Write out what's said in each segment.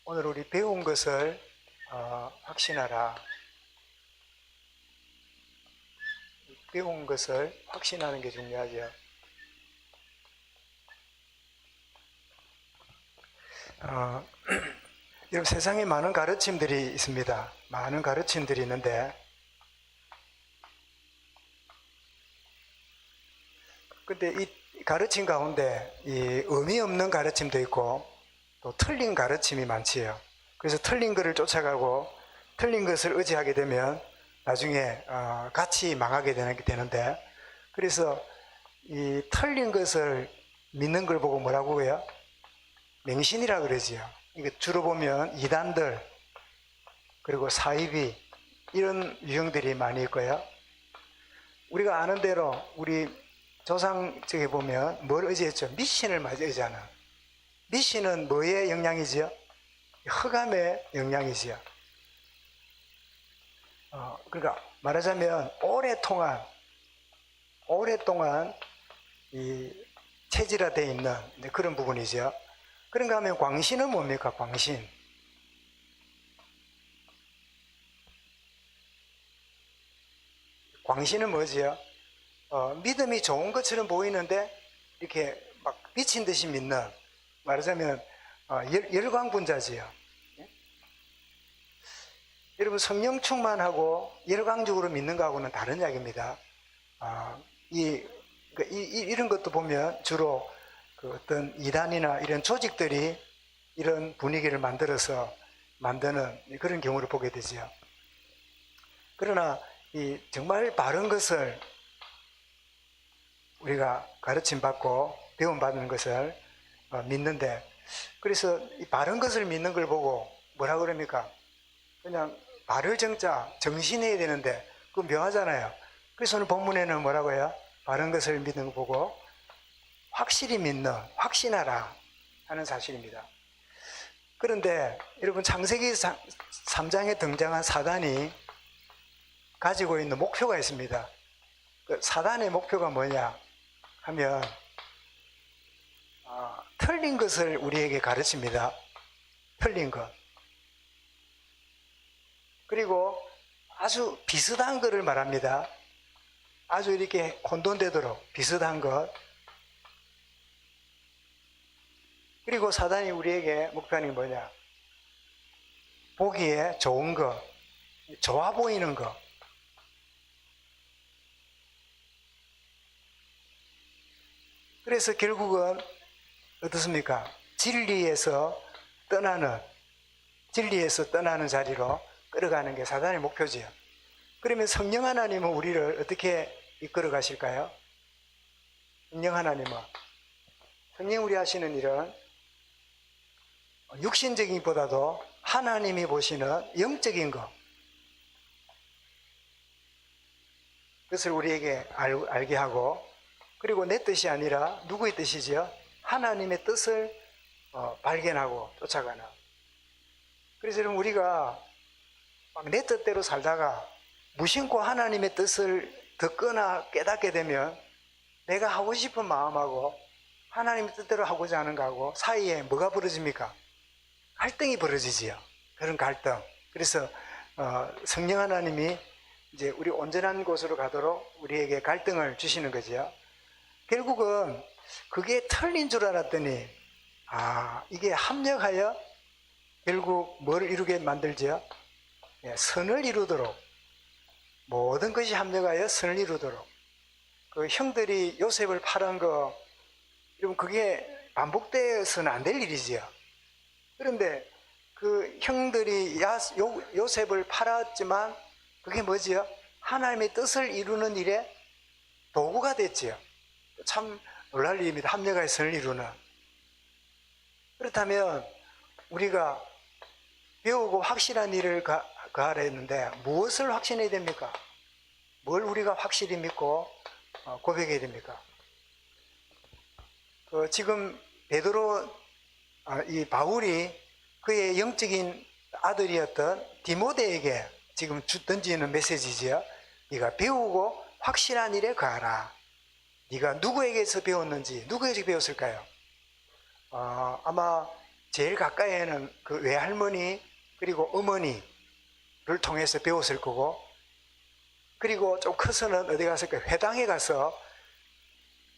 오늘 우리 배운 것을 확신하라. 배운 것을 확신하는 게 중요하죠. 여러분, 세상에 많은 가르침들이 있습니다. 많은 가르침들이 있는데, 근데 이 가르침 가운데 이 의미 없는 가르침도 있고 또 틀린 가르침이 많지요. 그래서 틀린 것을 쫓아가고 틀린 것을 의지하게 되면 나중에 같이 망하게 되는데, 그래서 이 틀린 것을 믿는 걸 보고 뭐라고 해요? 맹신이라 그러지요. 이게 주로 보면 이단들 그리고 사이비 이런 유형들이 많이 있고요. 우리가 아는 대로 우리 조상 쪽에 보면 뭘 의지했죠? 미신을 많이 의지하는. 미신은 뭐의 영향이지요? 흑암의 영향이지요. 그러니까 말하자면 오랫동안 이 체질화되어 있는 그런 부분이죠. 그런가 하면 광신은 뭡니까? 광신. 광신은 뭐지요? 믿음이 좋은 것처럼 보이는데 이렇게 막 미친 듯이 믿는, 말하자면 열광분자지요. 여러분, 성령 충만하고 열광적으로 믿는 거하고는 다른 이야기입니다. 이런 것도 보면 주로 그 어떤 이단이나 이런 조직들이 이런 분위기를 만들어서 만드는 그런 경우를 보게 되죠. 그러나 이 정말 바른 것을 우리가 가르침 받고 배움 받는 것을 믿는데, 그래서 이 바른 것을 믿는 걸 보고 뭐라 그럽니까? 그냥 바를 정자 정신해야 되는데 그건 묘하잖아요. 그래서 오늘 본문에는 뭐라고 해요? 바른 것을 믿는 거 보고 확실히 믿는, 확신하라 하는 사실입니다. 그런데 여러분, 창세기 3장에 등장한 사단이 가지고 있는 목표가 있습니다. 그 사단의 목표가 뭐냐 하면 틀린 것을 우리에게 가르칩니다. 틀린 것. 그리고 아주 비슷한 것을 말합니다. 아주 이렇게 혼돈되도록 비슷한 것. 그리고 사단이 우리에게 목표하는 게 뭐냐? 보기에 좋은 것, 좋아 보이는 것. 그래서 결국은 어떻습니까? 진리에서 떠나는 자리로 끌어가는 게 사단의 목표지요. 그러면 성령 하나님은 우리를 어떻게 이끌어 가실까요? 성령 우리 하시는 일은 육신적인 것보다도 하나님이 보시는 영적인 것, 그것을 우리에게 알게 하고, 그리고 내 뜻이 아니라 누구의 뜻이죠? 하나님의 뜻을 발견하고 쫓아가는. 그래서 여러분, 우리가 막 내 뜻대로 살다가 무심코 하나님의 뜻을 듣거나 깨닫게 되면 내가 하고 싶은 마음하고 하나님의 뜻대로 하고자 하는 거하고 사이에 뭐가 벌어집니까? 갈등이 벌어지지요. 그런 갈등. 그래서 성령 하나님이 이제 우리 온전한 곳으로 가도록 우리에게 갈등을 주시는 거죠. 결국은 그게 틀린 줄 알았더니 이게 합력하여 결국 뭘 이루게 만들죠? 선을 이루도록, 모든 것이 합력하여 선을 이루도록. 그 형들이 요셉을 팔은 거, 여러분, 그게 반복되어서는 안 될 일이지요. 그런데 그 형들이 요셉을 팔았지만 그게 뭐지요? 하나님의 뜻을 이루는 일에 도구가 됐지요. 참 놀랄 일입니다. 합력하여 선을 이루는. 그렇다면 우리가 배우고 확실한 일을 가하라 했는데 무엇을 확신해야 됩니까? 뭘 우리가 확실히 믿고 고백해야 됩니까? 지금 베드로, 이 바울이 그의 영적인 아들이었던 디모데에게 지금 던지는 메시지지요. 네가 배우고 확실한 일에 가라. 네가 누구에게서 배웠는지, 누구에게 배웠을까요? 아마 제일 가까이에는 그 외할머니 그리고 어머니를 통해서 배웠을 거고, 그리고 좀 커서는 어디 갔을까? 회당에 가서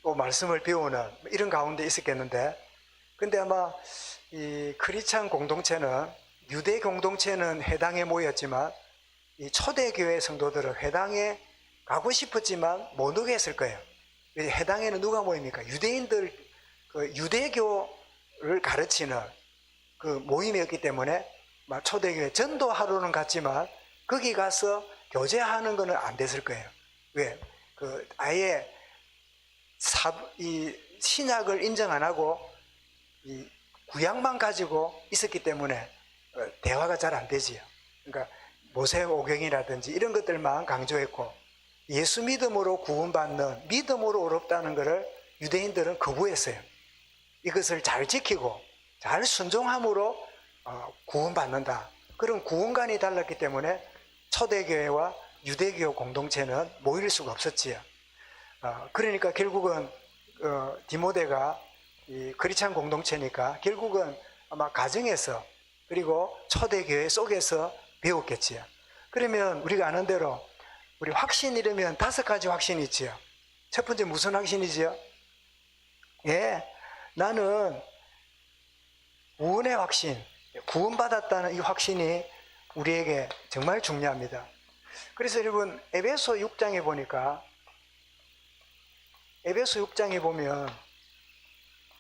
또 말씀을 배우는 이런 가운데 있었겠는데, 근데 아마 이 크리스찬 공동체는, 유대 공동체는 회당에 모였지만 이 초대교회 성도들은 회당에 가고 싶었지만 못 오게 했을 거예요. 회당에는 누가 모입니까? 유대인들, 그 유대교를 가르치는 그 모임이었기 때문에 막 초대교회 전도하러는 갔지만 거기 가서 교제하는 거는 안 됐을 거예요. 왜? 그 아예 이 신약을 인정 안 하고 이 구약만 가지고 있었기 때문에 대화가 잘 안 되지요. 그러니까 모세오경이라든지 이런 것들만 강조했고, 예수 믿음으로 구원받는, 믿음으로 어렵다는 것을 유대인들은 거부했어요. 이것을 잘 지키고 잘 순종함으로 구원받는다. 그런 구원관이 달랐기 때문에 초대교회와 유대교 공동체는 모일 수가 없었지요. 그러니까 결국은 디모데가 이 크리스찬 공동체니까 결국은 아마 가정에서 그리고 초대교회 속에서 배웠겠지요. 그러면 우리가 아는 대로 우리 확신이라면 5가지 확신이 있지요. 첫 번째 무슨 확신이지요? 예, 나는 구원의 확신, 구원받았다는 이 확신이 우리에게 정말 중요합니다. 그래서 여러분 에베소 6장에 보니까, 에베소 6장에 보면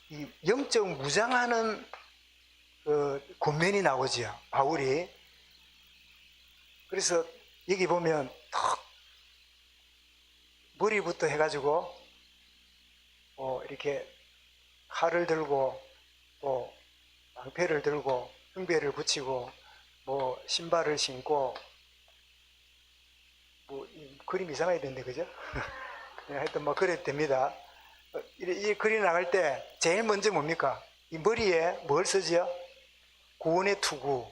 이 영적 무장하는 그 권면이 나오지요, 바울이. 그래서 여기 보면 턱 머리부터 해가지고 이렇게 칼을 들고 또 방패를 들고 흉배를 붙이고 뭐 신발을 신고 뭐 그림 이상하게 됐네, 그죠? 하여튼 뭐 그랬답니다. 이 글이 나갈 때 제일 먼저 뭡니까? 이 머리에 뭘 쓰지요? 구원의 투구.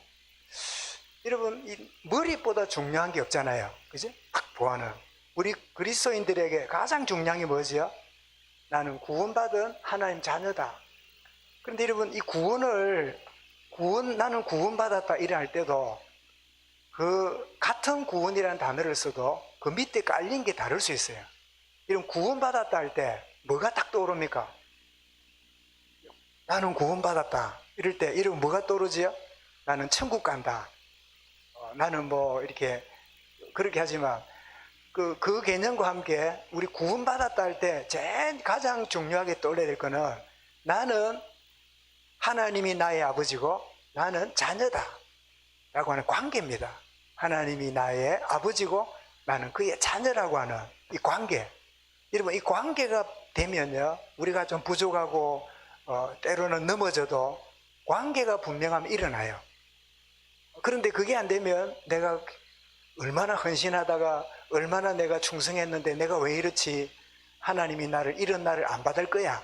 여러분, 이 머리보다 중요한 게 없잖아요, 그죠? 딱 보아는 우리 그리스도인들에게 가장 중요한 게 뭐지요? 나는 구원받은 하나님 자녀다. 그런데 여러분, 이 나는 구원받았다 이래 할 때도 그 같은 구원이라는 단어를 써도 그 밑에 깔린 게 다를 수 있어요. 이런 구원받았다 할 때 뭐가 딱 떠오릅니까? 나는 구원받았다 이럴 때 이러면 뭐가 떠오르지요? 나는 천국 간다. 나는 뭐 이렇게 그렇게 하지만 그 개념과 함께 우리 구원받았다 할 때 제일 가장 중요하게 떠올려야 될 거는 나는 하나님이 나의 아버지고 나는 자녀다 라고 하는 관계입니다. 하나님이 나의 아버지고 나는 그의 자녀라고 하는 이 관계. 여러분, 이 관계가 되면요, 우리가 좀 부족하고 때로는 넘어져도 관계가 분명하면 일어나요. 그런데 그게 안 되면 내가 얼마나 헌신하다가 얼마나 내가 충성했는데 내가 왜 이렇지, 하나님이 나를 이런 나를 안 받을 거야,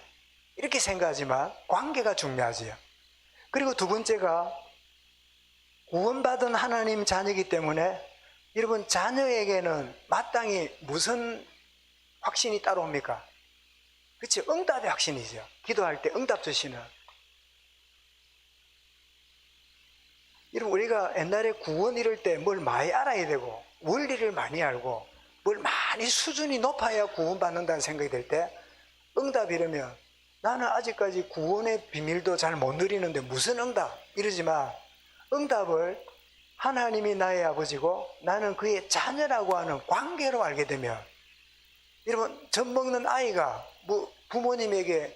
이렇게 생각하지만 관계가 중요하지요. 그리고 두 번째가 구원받은 하나님 자녀이기 때문에 여러분, 자녀에게는 마땅히 무슨 확신이 따라옵니까? 그치, 응답의 확신이죠. 기도할 때 응답 주시는. 여러분, 우리가 옛날에 구원 이럴 때 뭘 많이 알아야 되고 원리를 많이 알고 뭘 많이 수준이 높아야 구원받는다는 생각이 들 때 응답 이러면 나는 아직까지 구원의 비밀도 잘 못 누리는데 무슨 응답 이러지만, 응답을 하나님이 나의 아버지고 나는 그의 자녀라고 하는 관계로 알게 되면, 여러분, 젖 먹는 아이가 뭐 부모님에게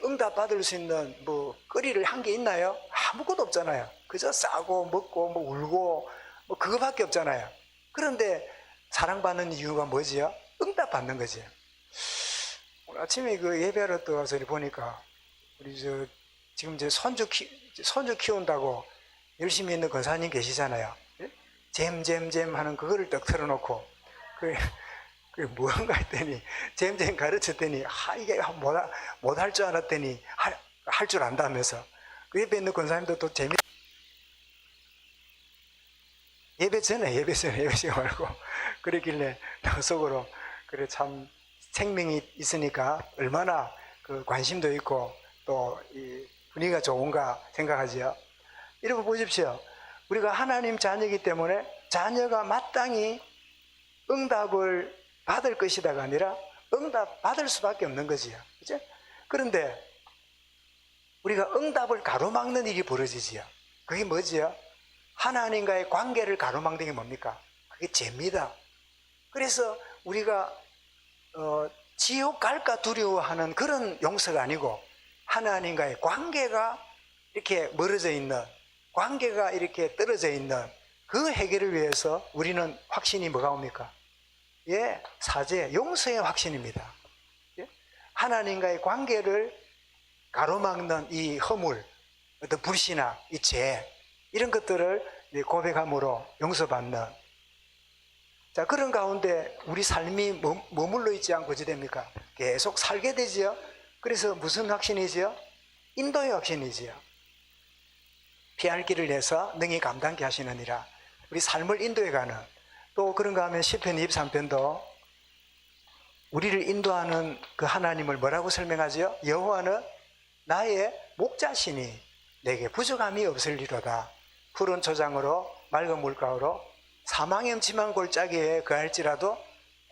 응답 받을 수 있는 뭐 거리를 한 게 있나요? 아무것도 없잖아요. 그저 싸고 먹고 뭐 울고 뭐 그거밖에 없잖아요. 그런데 사랑받는 이유가 뭐지요? 응답 받는 거지. 오늘 아침에 그 예배하러 또 와서 보니까 우리 지금 이제 손주 키운다고 열심히 있는 권사님 계시잖아요. 잼잼잼 하는 그거를 딱 틀어놓고 그게 뭔가 했더니 잼잼 가르쳤더니 이게 못할 줄 알았더니 할 줄 안다면서, 그 옆에 있는 권사님도 또 예배 전에 말고 그러길래 나 속으로 그래, 참 생명이 있으니까 얼마나 그 관심도 있고 또 이 분위기가 좋은가 생각하죠. 여러분 보십시오. 우리가 하나님 자녀이기 때문에 자녀가 마땅히 응답을 받을 것이다가 아니라 응답 받을 수밖에 없는 거지요. 그죠? 그런데 우리가 응답을 가로막는 일이 벌어지지요. 그게 뭐지요? 하나님과의 관계를 가로막는 게 뭡니까? 그게 죄입니다. 그래서 우리가 지옥 갈까 두려워하는 그런 용서가 아니고 하나님과의 관계가 이렇게 멀어져 있는, 관계가 이렇게 떨어져 있는 그 해결을 위해서 우리는 확신이 뭐가 옵니까? 예, 사죄, 용서의 확신입니다. 예? 하나님과의 관계를 가로막는 이 허물, 어떤 불신앙, 이 죄, 이런 것들을 고백함으로 용서받는, 자, 그런 가운데 우리 삶이 머물러 있지 않고 어찌 됩니까? 계속 살게 되지요. 그래서 무슨 확신이지요? 인도의 확신이지요. 피할 길을 내서 능히 감당케 하시느니라. 우리 삶을 인도해 가는, 또 그런가 하면 시편 23편도 우리를 인도하는 그 하나님을 뭐라고 설명하지요? 여호와는 나의 목자시니 내게 부족함이 없으리로다. 푸른 초장으로 맑은 물가로 사망의 음침한 골짜기에 거할지라도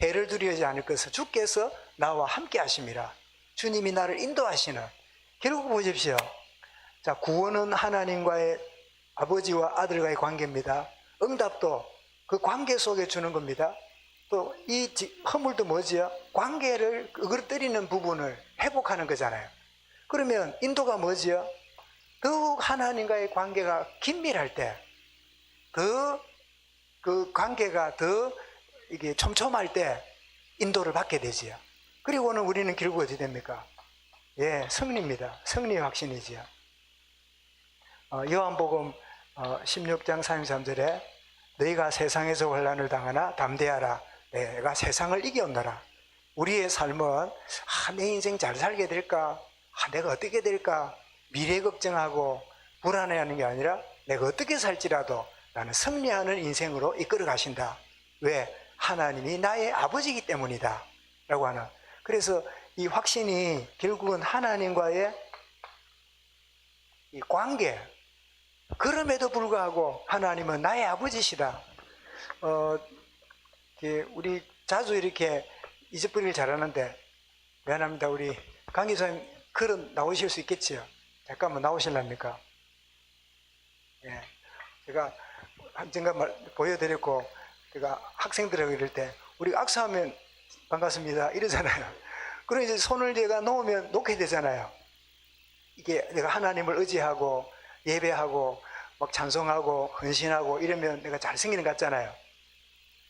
해를 두려워하지 않을 것을 주께서 나와 함께 하심이라. 주님이 나를 인도하시는, 결국 보십시오. 자, 구원은 하나님과의, 아버지와 아들과의 관계입니다. 응답도 그 관계 속에 주는 겁니다. 또 이 허물도 뭐지요? 관계를 으그러뜨리는 부분을 회복하는 거잖아요. 그러면 인도가 뭐지요? 더욱 하나님과의 관계가 긴밀할 때, 더 그 관계가 더 이게 촘촘할 때 인도를 받게 되지요. 그리고는 우리는 결국 어디 됩니까? 예, 승리입니다. 승리의 확신이지요. 요한복음 16장 33절에 너희가 세상에서 환난을 당하나 담대하라. 내가 세상을 이겼노라. 우리의 삶은 내 인생 잘 살게 될까? 내가 어떻게 될까? 미래 걱정하고 불안해하는 게 아니라 내가 어떻게 살지라도 나는 승리하는 인생으로 이끌어 가신다. 왜? 하나님이 나의 아버지이기 때문이다 라고 하는, 그래서 이 확신이 결국은 하나님과의 이 관계, 그럼에도 불구하고 하나님은 나의 아버지시다. 우리 자주 이렇게 잊어버리길 잘하는데, 미안합니다. 우리 강 기사님 글은 나오실 수 있겠지요? 잠깐만 나오실랍니까? 예. 제가 언젠가 보여드렸고, 제가 학생들하고 이럴 때, 우리 악수하면 반갑습니다 이러잖아요. 그럼 이제 손을 제가 놓게 되잖아요. 이게 내가 하나님을 의지하고, 예배하고, 막 찬송하고, 헌신하고, 이러면 내가 잘생기는 것 같잖아요.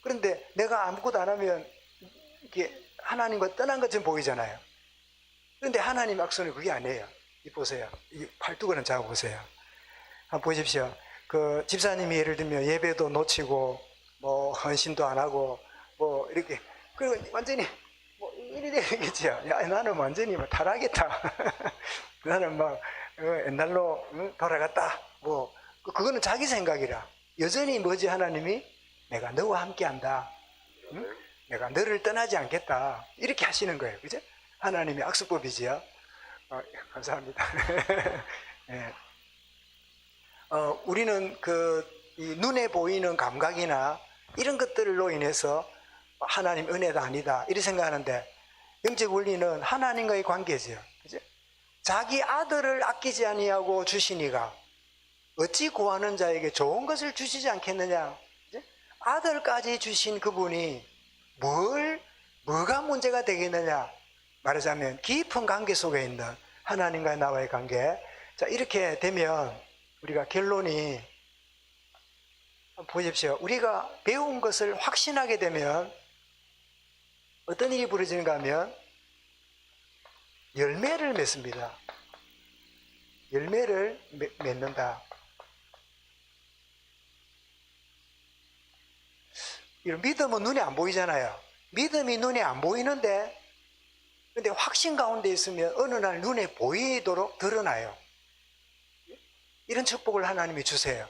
그런데 내가 아무것도 안 하면, 이게 하나님과 떠난 것처럼 보이잖아요. 그런데 하나님 악수는 그게 아니에요. 이 보세요. 이 팔뚝을 잡아보세요. 한번 보십시오. 그 집사님이 예를 들면 예배도 놓치고 뭐 헌신도 안 하고 뭐 이렇게, 그리고 완전히 뭐 이래 되겠죠. 야, 나는 완전히 뭐 타락했다. 나는 막 옛날로 돌아갔다. 뭐 그거는 자기 생각이라. 여전히 뭐지? 하나님이 내가 너와 함께한다. 응? 내가 너를 떠나지 않겠다. 이렇게 하시는 거예요. 그죠? 하나님의 악수법이지요. 감사합니다. 네. 우리는 이 눈에 보이는 감각이나 이런 것들로 인해서 하나님 은혜가 아니다 이렇게 생각하는데, 영적 원리는 하나님과의 관계죠. 그죠? 자기 아들을 아끼지 아니하고 주시니가 어찌 구하는 자에게 좋은 것을 주시지 않겠느냐. 그죠? 아들까지 주신 그분이 뭐가 문제가 되겠느냐. 말하자면 깊은 관계 속에 있는 하나님과 나와의 관계. 자, 이렇게 되면 우리가 결론이, 보십시오. 우리가 배운 것을 확신하게 되면 어떤 일이 벌어지는가 하면 열매를 맺습니다. 열매를 맺는다. 믿음은 눈에 안 보이잖아요. 믿음이 눈에 안 보이는데, 근데 확신 가운데 있으면 어느 날 눈에 보이도록 드러나요. 이런 축복을 하나님이 주세요.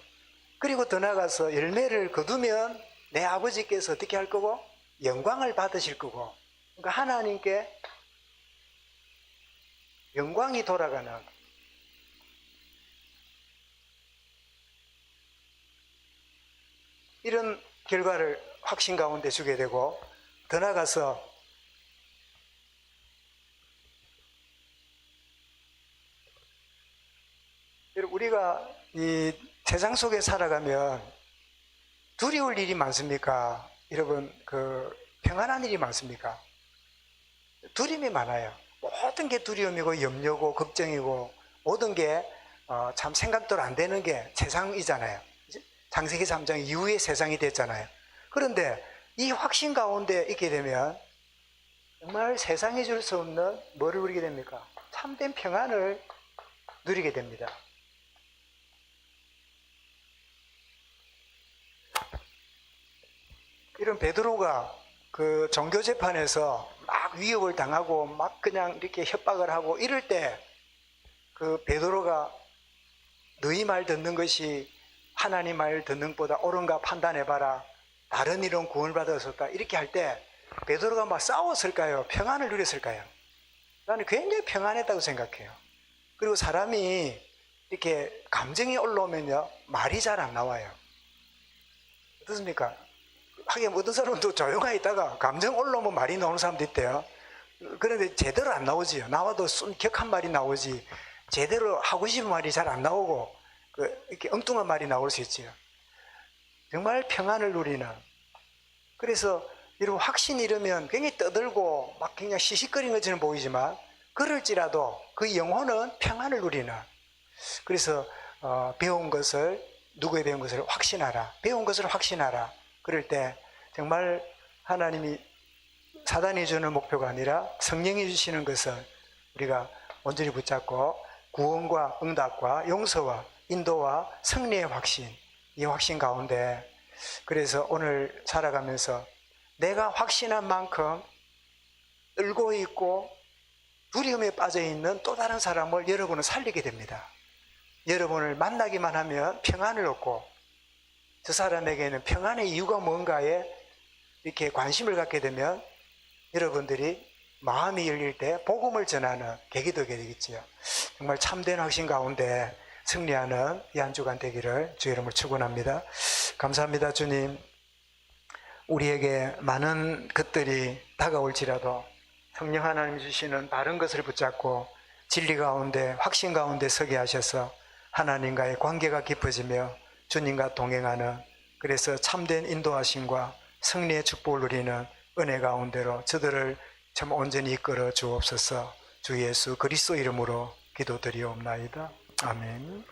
그리고 더 나아가서 열매를 거두면 내 아버지께서 어떻게 할 거고? 영광을 받으실 거고. 그러니까 하나님께 영광이 돌아가는, 이런 결과를 확신 가운데 주게 되고, 더 나아가서 우리가 이 세상 속에 살아가면 두려울 일이 많습니까? 여러분, 평안한 일이 많습니까? 두려움이 많아요. 모든 게 두려움이고 염려고 걱정이고 모든 게 참 생각도 안 되는 게 세상이잖아요. 창세기 3장 이후의 세상이 됐잖아요. 그런데 이 확신 가운데 있게 되면 정말 세상이 줄 수 없는 뭐를 누리게 됩니까? 참된 평안을 누리게 됩니다. 이런 베드로가 그 종교재판에서 막 위협을 당하고 막 그냥 이렇게 협박을 하고 이럴 때 그 베드로가 너희 말 듣는 것이 하나님 말 듣는 것보다 옳은가 판단해봐라. 다른 이런 구원을 받았을까? 이렇게 할 때 베드로가 막 싸웠을까요? 평안을 누렸을까요? 나는 굉장히 평안했다고 생각해요. 그리고 사람이 이렇게 감정이 올라오면요 말이 잘 안 나와요. 어떻습니까? 하긴 어떤 사람은 또 조용하게 있다가 감정 올라오면 말이 나오는 사람도 있대요. 그런데 제대로 안 나오지요. 나와도 격한 말이 나오지 제대로 하고 싶은 말이 잘 안 나오고 이렇게 엉뚱한 말이 나올 수 있지요. 정말 평안을 누리는. 그래서 이런 확신이 이러면 굉장히 떠들고 막 그냥 시시거리는 것처럼 보이지만 그럴지라도 그 영혼은 평안을 누리는. 그래서 배운 것을 누구에 배운 것을 확신하라. 배운 것을 확신하라. 그럴 때 정말 하나님이 사단이 주는 목표가 아니라 성령이 주시는 것을 우리가 온전히 붙잡고 구원과 응답과 용서와 인도와 승리의 확신, 이 확신 가운데 그래서 오늘 살아가면서 내가 확신한 만큼 떨고 있고 두려움에 빠져 있는 또 다른 사람을 여러분은 살리게 됩니다. 여러분을 만나기만 하면 평안을 얻고 저 사람에게는 평안의 이유가 뭔가에 이렇게 관심을 갖게 되면 여러분들이 마음이 열릴 때 복음을 전하는 계기도 되겠지요. 정말 참된 확신 가운데 승리하는 이 한 주간 되기를 주 이름으로 축원합니다. 감사합니다. 주님, 우리에게 많은 것들이 다가올지라도 성령 하나님 주시는 바른 것을 붙잡고 진리 가운데 확신 가운데 서게 하셔서 하나님과의 관계가 깊어지며 주님과 동행하는, 그래서 참된 인도하심과 승리의 축복을 누리는 은혜 가운데로 저들을 참 온전히 이끌어 주옵소서. 주 예수 그리스도 이름으로 기도드리옵나이다. 아멘.